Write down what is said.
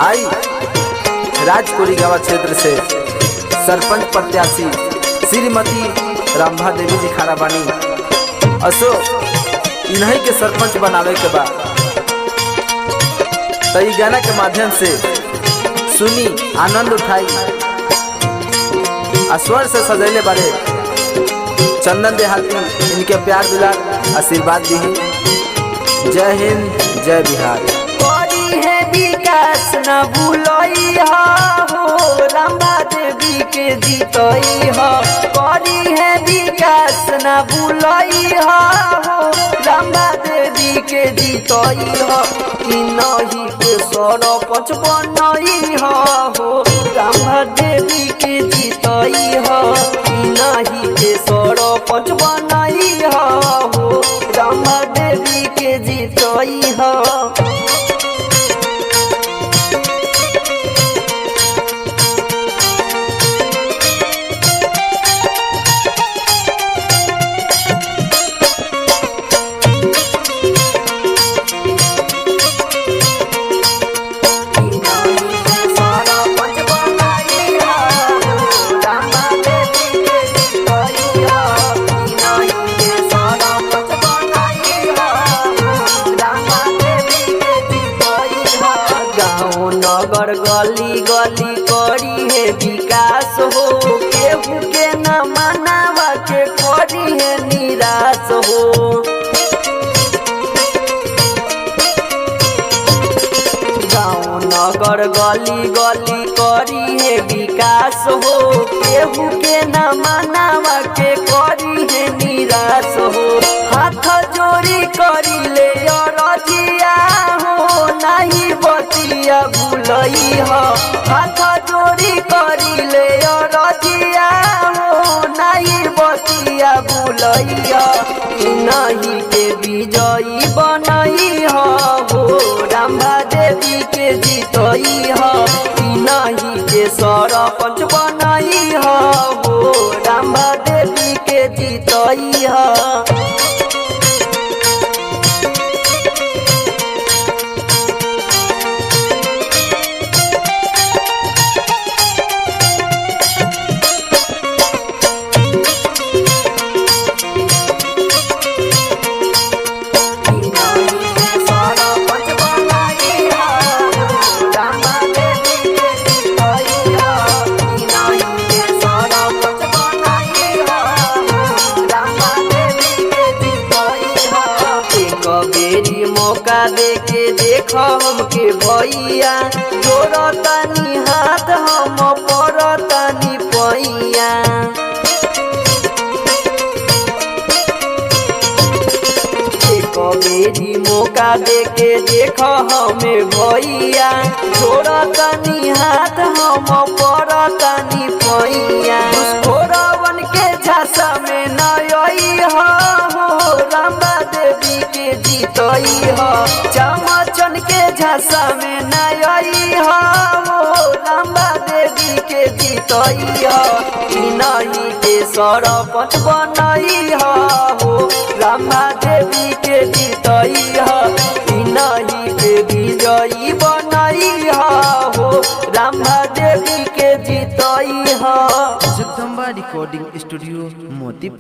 आई राजपुरी गावा क्षेत्र से सरपंच प्रत्याशी श्रीमती रंभा देवी जी खड़ा बानी। असो इन्हीं के सरपंच बनावे के बाद तो ये गाना के माध्यम से सुनी आनंद उठाई। स्वर से सजैले बारे चंदन देहाती, इनके प्यार दुलार आशीर्वाद दी। जय हिंद जय बिहार। है विकास न भूलई हो रंभा देवी के जीतई हो। करी है विकास न भूलई हो रंभा देवी के जीतई हो। इनही के सरपंच बनई हो रंभा देवी के जीतई हो। इनही के सरपंच बनई हो रंभा देवी के जीतई हो। नगर गली गली करी है विकास हो। केहू के न मनावा के करी है निराश हो। गाँव नगर गली गली करी है विकास हो। केहू के न मनावा के करी है निराश हो। हाथ जोड़ी करी ले रजिया हो नहीं बतिया भूलई हो। हाथ जोड़ी करी ले रजिया हो नहीं बतिया भूलई हो। नहीं के विजयी बनई हो रंभा देवी के जीतई हो। नहीं के सरपंच बनई हो रंभा देवी के जीतई हो। मौका देके देख हमके भैया जोड़तानी हाथ हम पड़तानी पैया। एक बेरी मौका देके देख हमें भैया जोड़तानी हाथ हम पड़तानी पैया। घोड़वन के झांसा में नई हो रंभा देवी के जीतई हो। चमचन के झांसा में नई हो रंभा देवी के जीतई हो। नहीं के सरपंच बनई हो रंभा देवी के जीतई हो। नहीं के विजयी बनई हो रंभा देवी के जीतई हो। जगदम्बा रिकॉर्डिंग